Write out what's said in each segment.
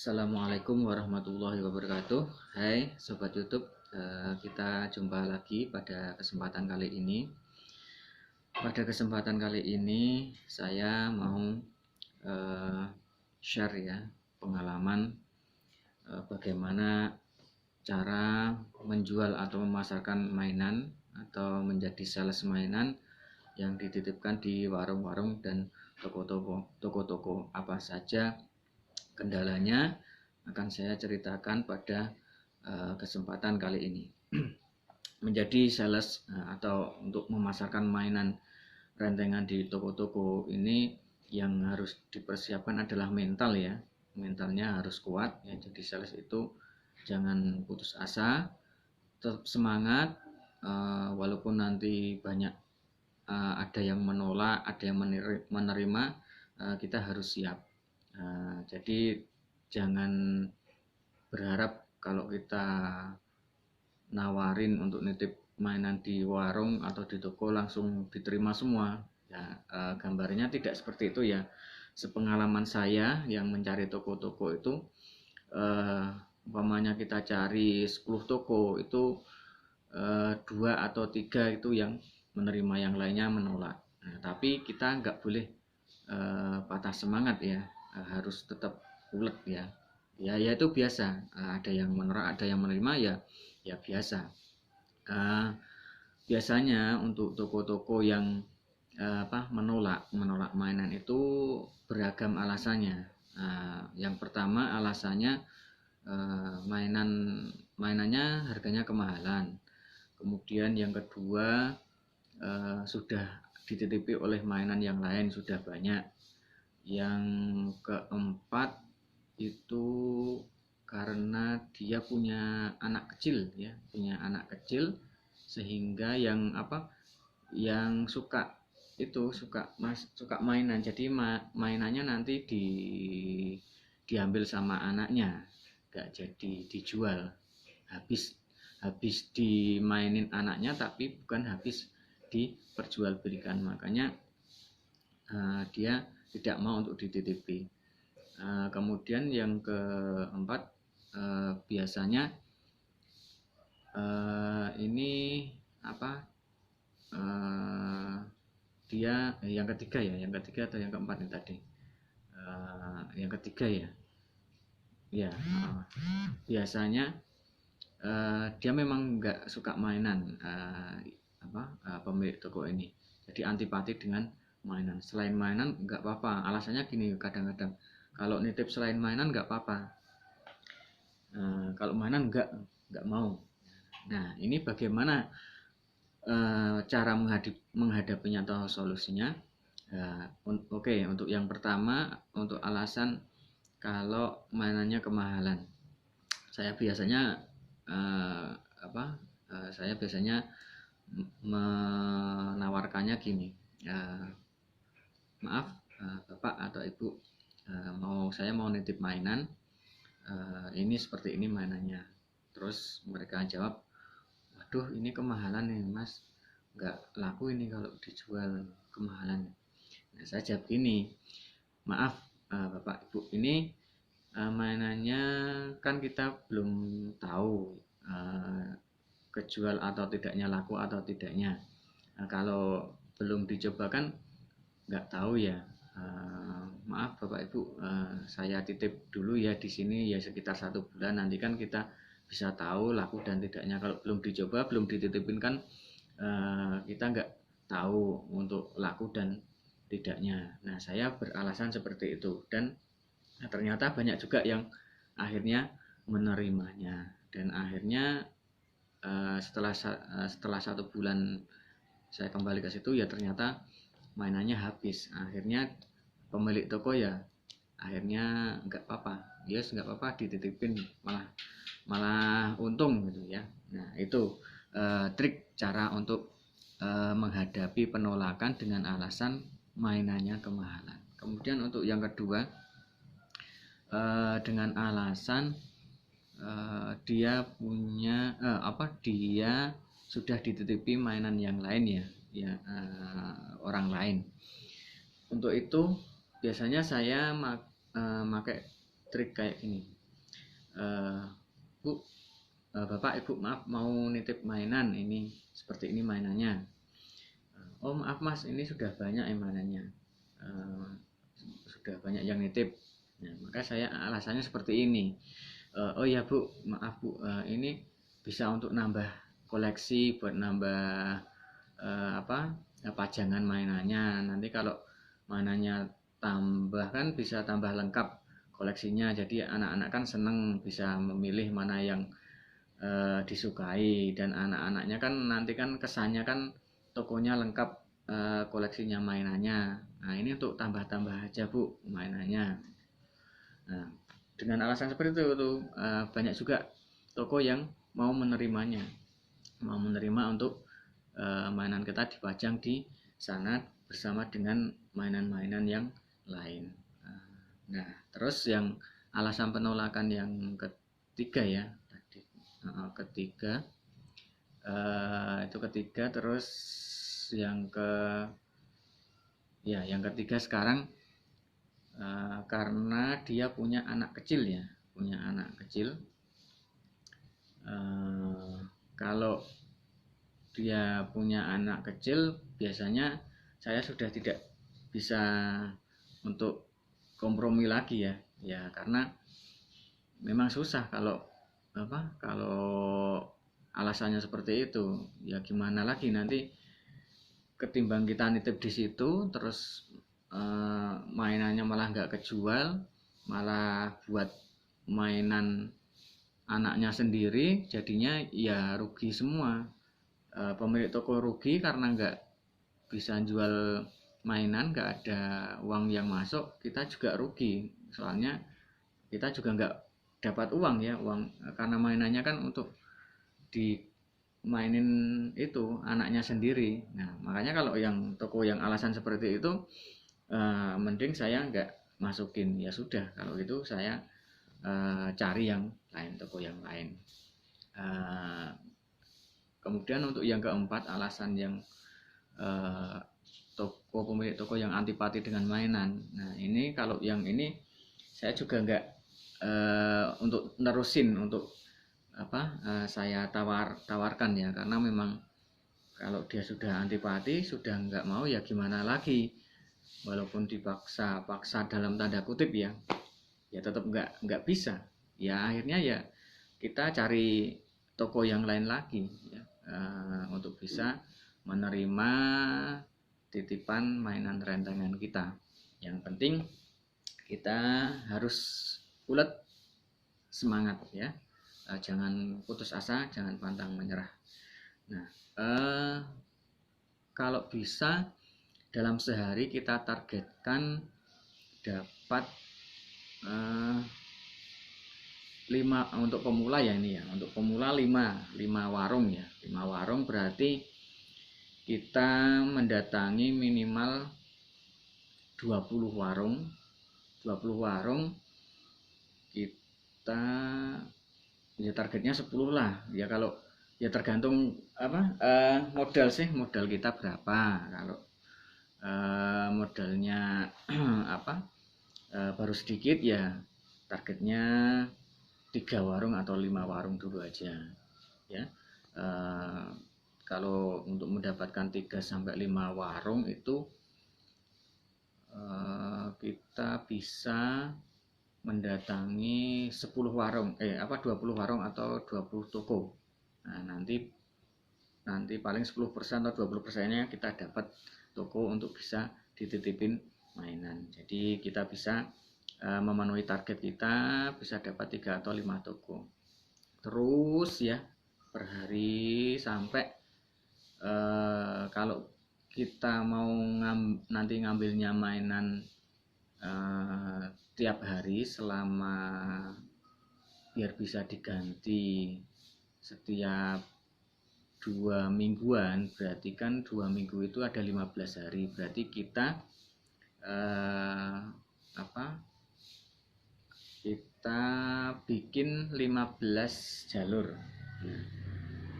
Assalamualaikum warahmatullahi wabarakatuh. Hai Sobat YouTube, kita jumpa lagi pada kesempatan kali ini. Pada kesempatan kali ini saya mau share ya pengalaman bagaimana cara menjual atau memasarkan mainan atau menjadi sales mainan yang dititipkan di warung-warung dan toko-toko apa saja kendalanya akan saya ceritakan pada kesempatan kali ini. Menjadi sales atau untuk memasarkan mainan rentengan di toko-toko ini yang harus dipersiapkan adalah mental ya. Mentalnya harus kuat ya. Jadi sales itu jangan putus asa, tetap semangat walaupun nanti banyak ada yang menolak, ada yang menerima, kita harus siap. Jadi jangan berharap kalau kita nawarin untuk nitip mainan di warung atau di toko langsung diterima semua ya. Gambarnya tidak seperti itu ya. Sepengalaman saya yang mencari toko-toko itu umpamanya kita cari 10 toko itu 2 atau 3 itu yang menerima, yang lainnya menolak. Nah, tapi kita nggak boleh patah semangat ya. Harus tetap ulet ya. Ya itu biasa, ada yang menolak, ada yang menerima ya biasa. Biasanya untuk toko-toko yang menolak mainan itu beragam alasannya. Yang pertama alasannya mainannya harganya kemahalan. Kemudian yang kedua sudah dititipi oleh mainan yang lain sudah banyak. Yang keempat itu karena dia punya anak kecil ya, punya anak kecil sehingga yang suka mainan, jadi mainannya nanti diambil sama anaknya, gak jadi dijual, habis dimainin anaknya tapi bukan habis diperjualbelikan, makanya dia tidak mau untuk dititipi. Kemudian yang keempat biasanya dia yang ketiga atau yang keempat ini tadi, yang ketiga ya biasanya dia memang nggak suka mainan, pemilik toko ini, jadi antipati dengan mainan. Selain mainan nggak apa-apa, alasannya gini, kadang-kadang kalau nitip selain mainan nggak apa-apa, kalau mainan nggak mau. Nah, ini bagaimana cara menghadapinya atau solusinya? Oke, untuk yang pertama, untuk alasan kalau mainannya kemahalan, saya biasanya menawarkannya gini, maaf Bapak atau Ibu, saya mau nitip mainan, ini seperti ini mainannya. Terus mereka jawab, waduh ini kemahalan nih Mas, nggak laku ini kalau dijual, kemahalan. Nah, saya jawab gini, maaf Bapak Ibu, ini mainannya kan kita belum tahu kejual atau tidaknya, laku atau tidaknya. Kalau belum dicoba kan nggak tahu ya. Maaf Bapak Ibu, saya titip dulu ya di sini ya sekitar 1 bulan, nanti kan kita bisa tahu laku dan tidaknya. Kalau belum dicoba, belum dititipin kan kita nggak tahu untuk laku dan tidaknya. Nah, saya beralasan seperti itu, dan ternyata banyak juga yang akhirnya menerimanya, dan akhirnya setelah 1 bulan saya kembali ke situ ya ternyata mainannya habis. Akhirnya pemilik toko ya akhirnya nggak apa-apa, nggak apa-apa dititipin, malah untung gitu ya. Nah, itu trik cara untuk menghadapi penolakan dengan alasan mainannya kemahalan. Kemudian untuk yang kedua, dengan alasan dia sudah dititipi mainan yang lain ya, orang lain. Untuk itu biasanya saya pakai trik kayak gini. Bu, Bapak Ibu maaf mau nitip mainan, ini seperti ini mainannya. Oh maaf Mas, ini sudah banyak mainannya, sudah banyak yang nitip. Nah, maka saya alasannya seperti ini. Oh ya Bu, maaf Bu, ini bisa untuk nambah koleksi, buat nambah pajangan mainannya. Nanti kalau mainannya tambah kan bisa tambah lengkap koleksinya. Jadi anak-anak kan seneng bisa memilih mana yang disukai, dan anak-anaknya kan nanti kan kesannya kan tokonya lengkap, koleksinya mainannya. Nah ini untuk tambah-tambah aja Bu mainannya. Nah dengan alasan seperti itu tuh banyak juga toko yang mau menerimanya, mau menerima untuk mainan kita dipajang di sana bersama dengan mainan-mainan yang lain. Nah terus yang alasan penolakan yang ketiga ya tadi, ketiga itu ketiga. Terus yang ketiga sekarang, karena dia punya anak kecil ya, punya anak kecil. Kalau dia punya anak kecil, biasanya saya sudah tidak bisa untuk kompromi lagi ya karena memang susah kalau alasannya seperti itu. Ya gimana lagi, nanti ketimbang kita nitip di situ terus mainannya malah nggak kejual, malah buat mainan anaknya sendiri, jadinya ya rugi semua. Pemilik toko rugi karena nggak bisa jual mainan, nggak ada uang yang masuk. Kita juga rugi, soalnya kita juga nggak dapat uang karena mainannya kan untuk dimainin itu anaknya sendiri. Nah makanya kalau yang toko yang alasan seperti itu, mending saya nggak masukin. Ya sudah, kalau itu saya cari yang lain, toko yang lain. Kemudian untuk yang keempat, alasan yang pemilik toko yang antipati dengan mainan. Nah ini kalau yang ini saya juga nggak untuk nerusin untuk saya tawarkan ya, karena memang kalau dia sudah antipati, sudah nggak mau, ya gimana lagi, walaupun dipaksa dalam tanda kutip ya tetap nggak bisa. Ya akhirnya ya kita cari toko yang lain lagi ya, untuk bisa menerima titipan mainan rentengan kita. Yang penting kita harus ulet semangat ya, jangan putus asa, jangan pantang menyerah. Nah kalau bisa dalam sehari kita targetkan dapat 5 untuk pemula ya, ini ya untuk pemula 5 warung ya. 5 warung berarti kita mendatangi minimal 20 warung. 20 warung kita ya targetnya 10 lah ya. Kalau ya tergantung modal kita berapa. Kalau modalnya baru sedikit ya targetnya 3 warung atau 5 warung dulu aja ya. Kalau untuk mendapatkan 3-5 warung itu kita bisa mendatangi 10 warung 20 warung atau 20 toko. Nah nanti paling 10% atau 20%-nya kita dapat toko untuk bisa dititipin mainan. Jadi kita bisa memenuhi target kita, bisa dapat 3 atau 5 toko terus ya per hari, sampai kalau kita mau nanti ngambilnya mainan tiap hari selama biar bisa diganti setiap 2 mingguan, berarti kan 2 minggu itu ada 15 hari, berarti kita kita bikin 15 jalur.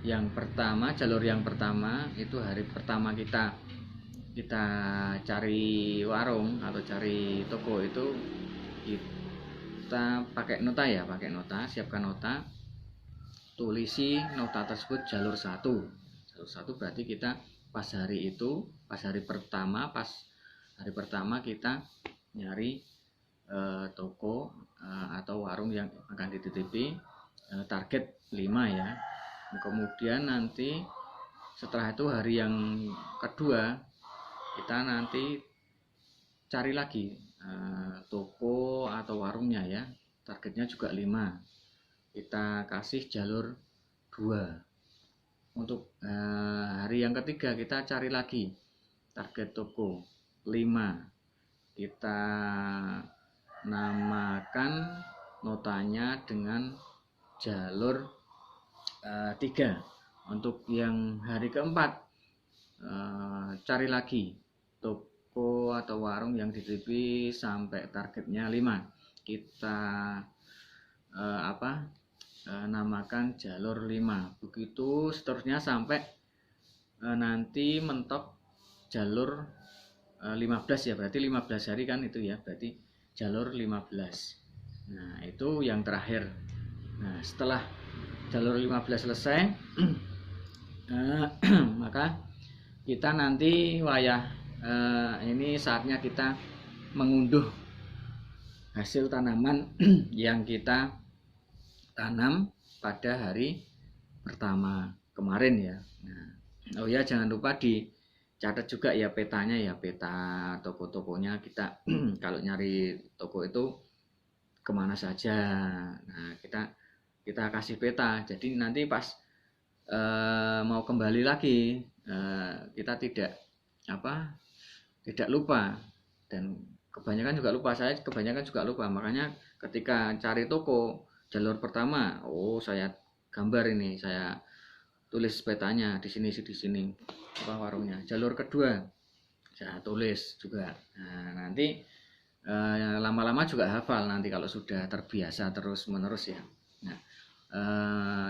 Jalur yang pertama itu hari pertama kita cari warung atau cari toko, itu kita pakai nota ya, siapkan nota, tulisi nota tersebut jalur 1. Jalur 1 berarti kita pas hari pertama kita nyari toko atau warung yang akan dititipi, target 5 ya. Kemudian nanti setelah itu hari yang kedua kita nanti cari lagi toko atau warungnya ya, targetnya juga 5, kita kasih jalur 2. Untuk hari yang ketiga kita cari lagi target toko 5, kita namakan notanya dengan jalur 3. Untuk yang hari keempat cari lagi toko atau warung yang dititipi sampai targetnya 5, kita namakan jalur 5. Begitu seterusnya sampai nanti mentok jalur 15 ya, berarti 15 hari kan itu ya, berarti jalur 15. Nah itu yang terakhir. Nah setelah jalur 15 selesai maka kita nanti ini saatnya kita mengunduh hasil tanaman yang kita tanam pada hari pertama kemarin ya. Nah, oh ya jangan lupa dicatat juga ya petanya ya, peta toko-tokonya kita kalau nyari toko itu kemana saja. Nah kita kasih peta, jadi nanti pas mau kembali lagi kita tidak lupa, dan kebanyakan juga lupa, makanya ketika cari toko jalur pertama, saya gambar ini, saya tulis petanya di sini warungnya. Jalur kedua saya tulis juga. Nah, nanti lama-lama juga hafal nanti kalau sudah terbiasa terus menerus ya. Nah,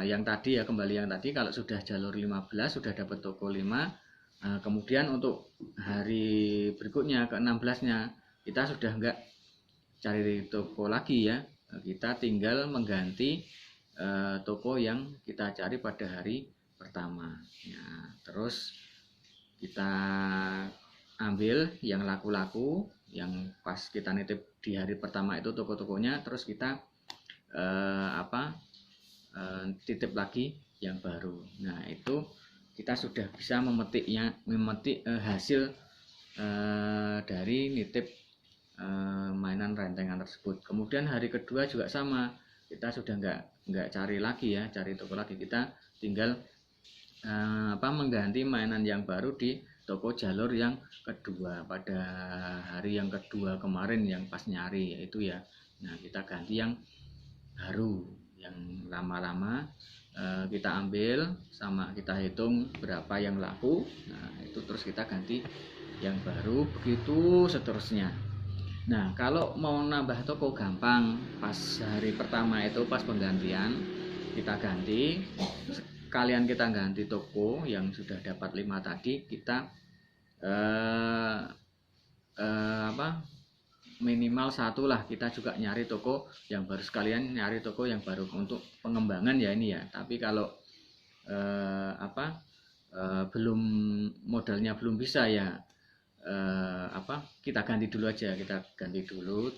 yang tadi ya, kembali yang tadi, kalau sudah jalur 15 sudah dapat toko 5, kemudian untuk hari berikutnya ke 16-nya kita sudah enggak cari toko lagi ya, kita tinggal mengganti toko yang kita cari pada hari pertama ya. Terus kita ambil yang laku-laku, yang pas kita nitip di hari pertama itu toko-tokonya, terus kita titip lagi yang baru. Nah itu kita sudah bisa memetik hasil dari nitip mainan rentengan tersebut. Kemudian hari kedua juga sama, kita sudah nggak cari lagi ya, cari toko lagi, kita tinggal mengganti mainan yang baru di toko jalur yang kedua pada hari yang kedua kemarin yang pas nyari yaitu ya. Nah kita ganti yang baru, yang lama-lama kita ambil sama kita hitung berapa yang laku. Nah itu terus kita ganti yang baru, begitu seterusnya. Nah kalau mau nambah toko gampang, pas hari pertama itu pas penggantian kita ganti, sekalian kita ganti toko yang sudah dapat 5 tadi, kita minimal 1 lah, kita juga nyari toko yang baru, sekalian nyari toko yang baru untuk pengembangan ya ini ya. Tapi kalau belum, modalnya belum bisa ya, kita ganti dulu aja, kita ganti dulu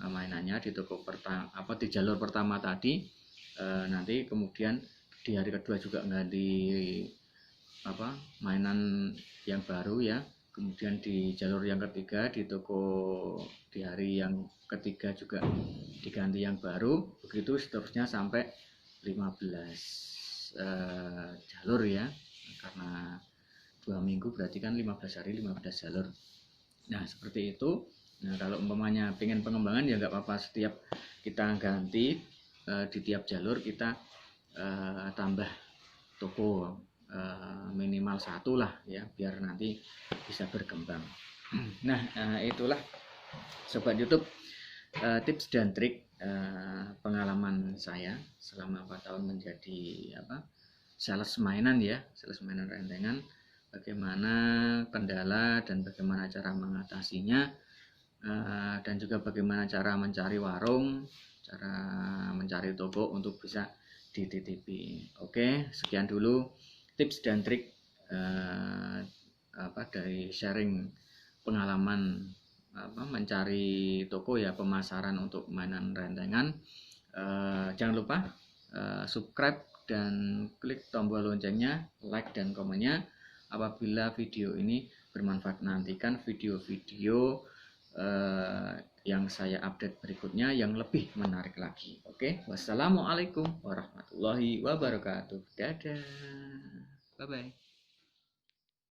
mainannya di toko pertama, di jalur pertama tadi, nanti kemudian di hari kedua juga ganti mainan yang baru ya, kemudian di jalur yang ketiga di toko di hari yang ketiga juga diganti yang baru, begitu seterusnya sampai 15 jalur ya, karena 2 minggu berarti kan 15 hari 15 jalur. Nah seperti itu. Nah kalau umpamanya pengen pengembangan ya nggak apa-apa, setiap kita ganti di tiap jalur kita tambah toko minimal 1 lah ya, biar nanti bisa berkembang. Nah itulah Sobat YouTube tips dan trik pengalaman saya selama 4 tahun menjadi sales mainan ya, sales mainan rentengan. Bagaimana kendala dan bagaimana cara mengatasinya. dan juga bagaimana cara mencari warung, cara mencari toko untuk bisa dititipi. Oke, sekian dulu tips dan trik dari sharing pengalaman mencari toko ya, pemasaran untuk mainan rentengan. Jangan lupa subscribe dan klik tombol loncengnya, like dan komennya apabila video ini bermanfaat. Nantikan video-video yang saya update berikutnya yang lebih menarik lagi. Oke, wassalamualaikum warahmatullahi wabarakatuh. Dadah, bye bye.